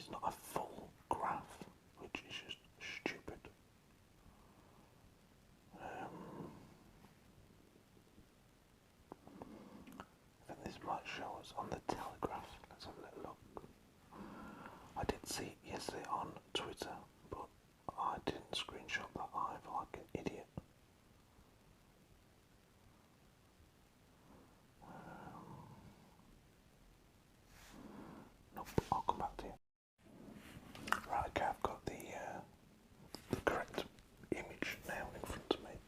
it's not a full graph, which is just stupid. I think this might show us on the Telegraph. Let's have a little look. I did see it yesterday on Twitter, but I didn't screenshot that either like an idiot. Nope, I'll come back to you. Right, okay, I've got the correct image now in front of me.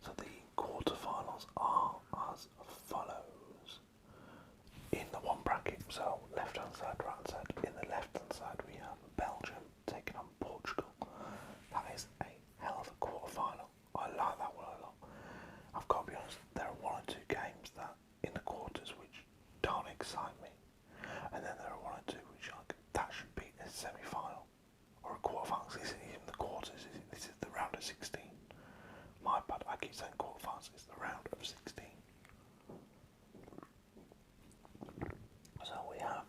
So the quarterfinals are as follows. In the one bracket, so left hand side, right hand side. In the left hand side we have Belgium taking on Portugal. That is a hell of a quarterfinal. I like that one a lot. I've got to be honest, there are one or two games that in the quarters which don't excite me. And then there are one or two which like, that should be a semi-final or a quarterfinal. This isn't even the quarters, this is the round of 16. My bad, I keep saying quarterfinals, it's the round of 16. So we have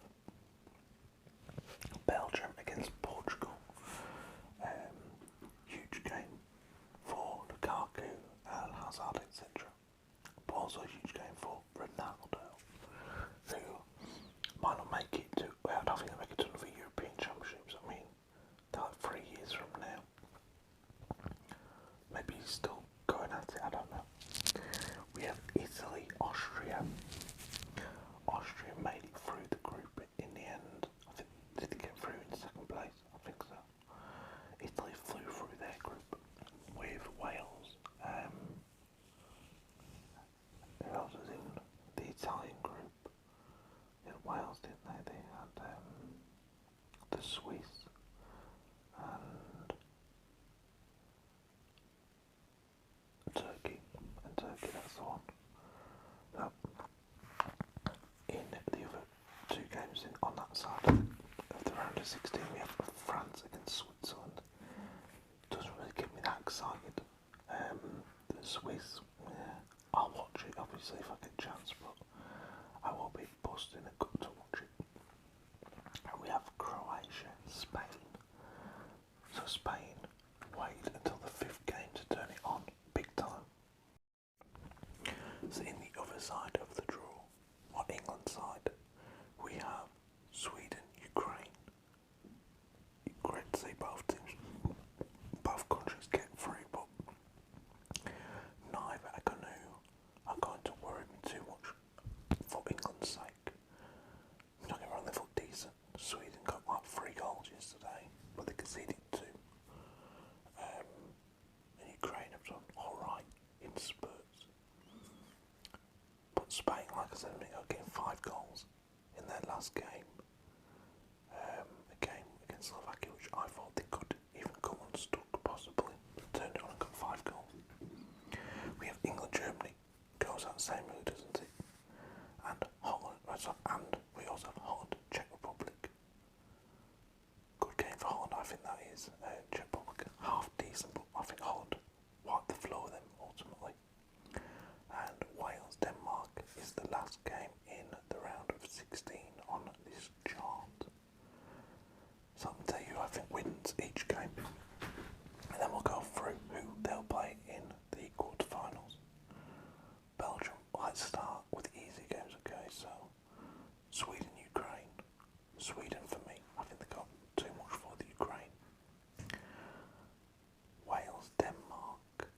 Belgium against Portugal. Huge game for Lukaku, Hazard, etc. But also a huge game for Ronaldo, who might not make it to, well, I don't think they'll make it to another European Championships. I mean, they're like 3 years from now. Maybe he's still going at it, I don't know. We have Italy, Austria. Austria made it through the group in the end. I think, did they get through in second place? I think so. Italy flew through their group with Wales. Who else was in the Italian group? In Wales, didn't they? They had the Swiss and Turkey. And Turkey, that's the one. So, in the other two games on that side of the round of 16, we have France against Switzerland. Doesn't really get me that excited. The Swiss, yeah, I'll watch it obviously if I get a chance, but I will be busting a gut to watch it. And we have Croatia, Spain. So Spain wait until the 5th game to turn it on big time. So in the other side of the draw, on England's side, we have Sweden, Ukraine. Great to see both teams, both countries get through, but neither are going to worry me too much for England's sake. Don't get me wrong, they look decent. Sweden got like 3 goals yesterday, but they conceded 2. And Ukraine have done alright in spurts. But Spain, like I said a minute ago, getting 5 goals in their last game. A game against Slovakia, which I thought they could even come unstuck, possibly. Turned it on and got 5 goals. We have England, Germany, goes out the same mood, doesn't it? And Holland, and we also have Holland, Czech Republic. Good game for Holland, I think that is. Czech Republic, half decent, but I think Holland wiped the floor with them ultimately. And Wales, Denmark is the last game in the round of 16 on this chart. So I'll tell you who I think wins each game. And then we'll go through who they'll play in the quarterfinals. Belgium, let's start with the easy games, okay? So Sweden, Ukraine. Sweden for me, I think they got too much for the Ukraine. Wales, Denmark.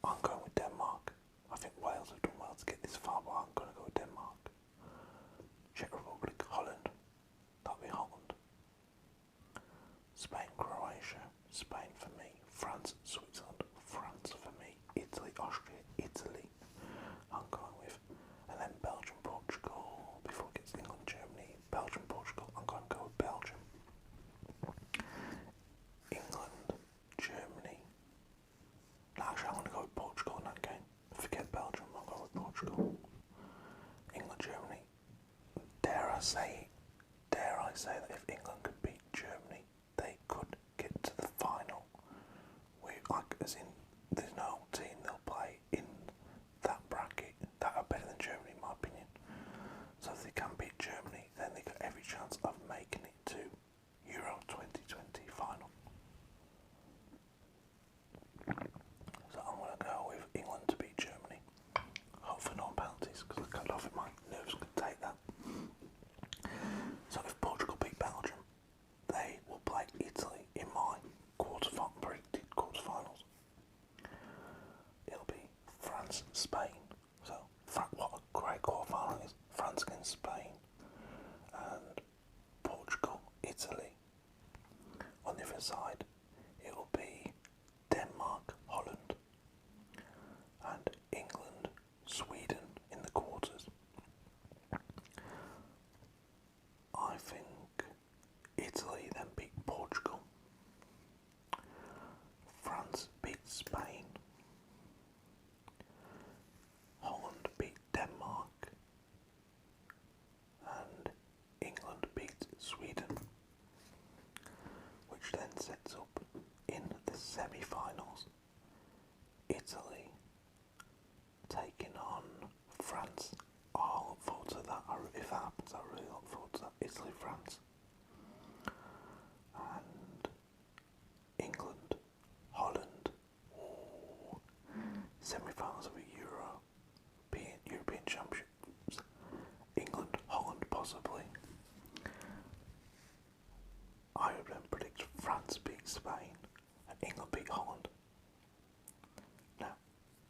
I'm going with Denmark. I think Wales have done well to get this far, but I'm going to go with Denmark. Czech Republic, Holland. That'll be Holland. Spain, Croatia. Spain for me. France, Switzerland. France for me. Italy, Austria. Italy. I'm going with. And then Belgium, Portugal. Before it gets England, Germany. Belgium, Portugal. I'm going to go with Belgium. England, Germany. Actually, I'm going to go with Portugal in that game. Forget Belgium, I'm going with Portugal. England, Germany. Dare I say that if England could beat Germany, they could get to the final. As in, there's no team they'll play in that bracket that are better than Germany, in my opinion. So if they can beat Germany, then they got every I would then predict France beat Spain and England beat Holland. Now,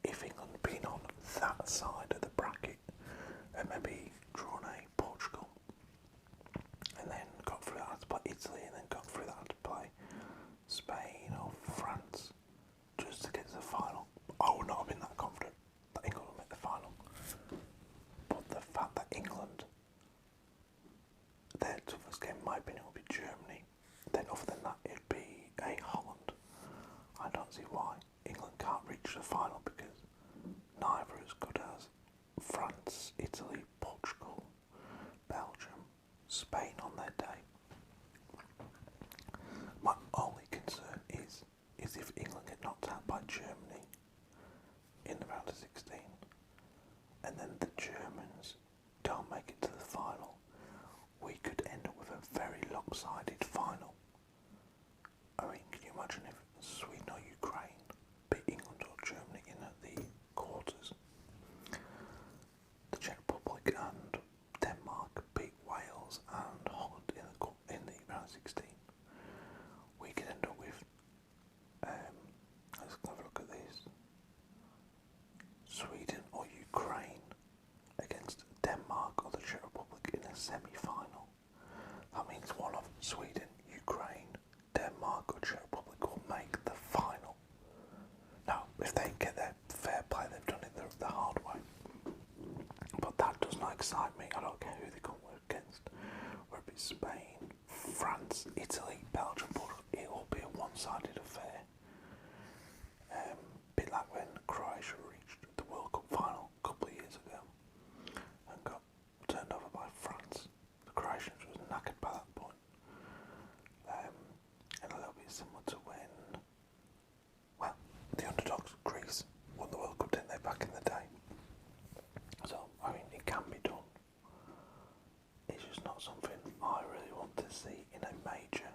if England had been on that side of the bracket and maybe drawn a Portugal and then got through that to play Italy and then got through that to play Spain or France just to get to the final, I would not have been that confident that England would make the final. But the fact that England, their toughest game, in my opinion, would be Germany, then other than that it'd be a Holland. I don't see why England can't reach the final because neither as good as France, Italy, Portugal, Belgium, Spain on their day. My only concern is if England get knocked out by Germany in the round of 16 and then the Germans don't make it to the final, we could end up with a very lopsided final. I mean, can you imagine if Sweden or Ukraine beat England or Germany in the quarters? The Czech Republic and Denmark beat Wales and Holland in the round 16. We could end up with, let's have a look at this, Sweden or Ukraine against Denmark or the Czech Republic in a semi-final. That means one of Sweden, Ukraine, Denmark or Czech Republic will make the final. Now, if they get their fair play, they've done it the hard way. But that does not excite me. I don't care who they come against. Whether it be Spain, France, Italy, Belgium, Portugal, it will be a one-sided affair. Bit like when Croatia reached the World Cup final a couple of years ago and got turned over by France. The Croatians was knackered by that point. And a little bit similar to when, well, the underdogs, Greece, won the World Cup, didn't they, back in the day? So, I mean, it can be done. It's just not something I really want to see in a major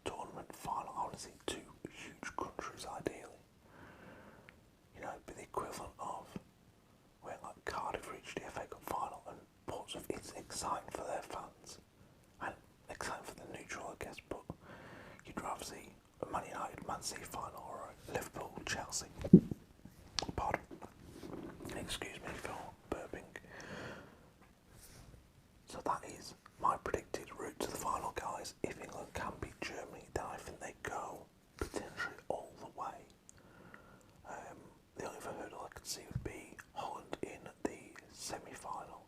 tournament final. I want to see two huge countries, ideally. You know, it'd be the equivalent of when, like, Cardiff reached the FA Cup final and Portsmouth. It's exciting for their fans and exciting for the neutral, I guess, but you'd rather see a Man United, Man City final or a Liverpool, Chelsea. Pardon. Excuse me for burping. So that is my predicted route to the final, guys. If England can beat Germany, then I think they go potentially all the way. The only other hurdle I could see would be Holland in the semi-final.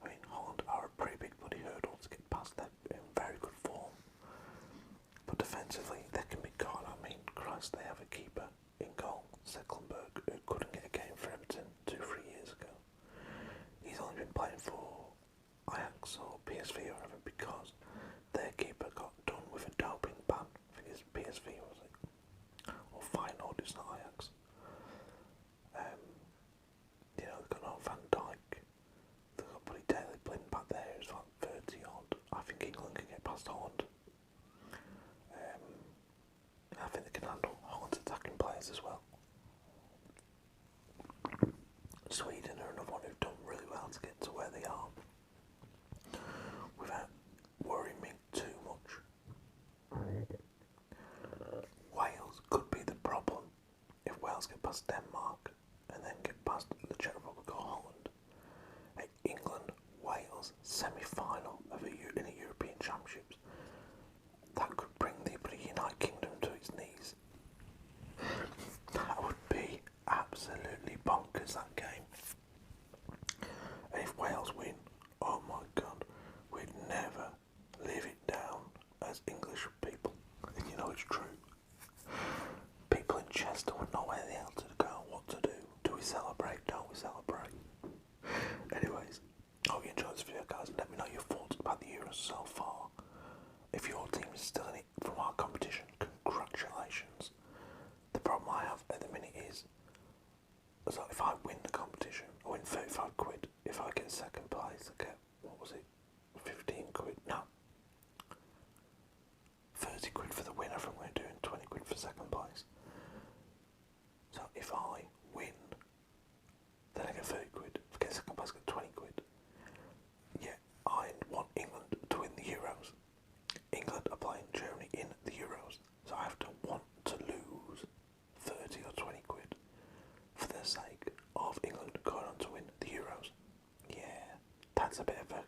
I mean, Holland are a pretty big bloody hurdle to get past. They're in very good form. But defensively, they can be caught. I mean, Christ, they have a keeper in goal, Stekelenburg, who couldn't get a game for Everton 2-3 years ago. He's only been playing for Ajax or PSV or whatever because their keeper got done with a doping ban. I think it's PSV, was it? Or Feyenoord, it's not Ajax. You know, they've got no Van Dijk. They've got bloody Daley Blind back there who's like 30 odd. I think England can get past Holland. I think they can handle Holland's attacking players as well. Sweden are another one who've done really well to get to where they are without worrying me too much. Wales could be the problem if Wales get past Denmark and then get past the Czech Republic or Holland. England, Wales, semi-final of in a European Championships. That could bring the United Kingdom to its knees. That would be absolutely bonkers, that game. And if Wales win, oh my God, we'd never live it down as English people. You know it's true. People in Chester would know where the hell to go, what to do. Do we celebrate? Don't we celebrate? Anyways, I hope you enjoyed this video, guys. Let me know your thoughts about the Euros so far. If your team is still in it from our competition, congratulations. The problem I have at the minute is, so if I win the competition, I win 35 quid. If I get second place, I get, what was it, 15 quid? No. 30 quid for the win. I think we're doing 20 quid for second place. So if I win, then I get 30 quid. If I get second place, I get 20 quid. Yeah, I want England to win the Euros. England are playing Germany in the Euros, so I have to want to lose 30 or 20 quid for the sake of England going on to win the Euros. Yeah, that's a bit of a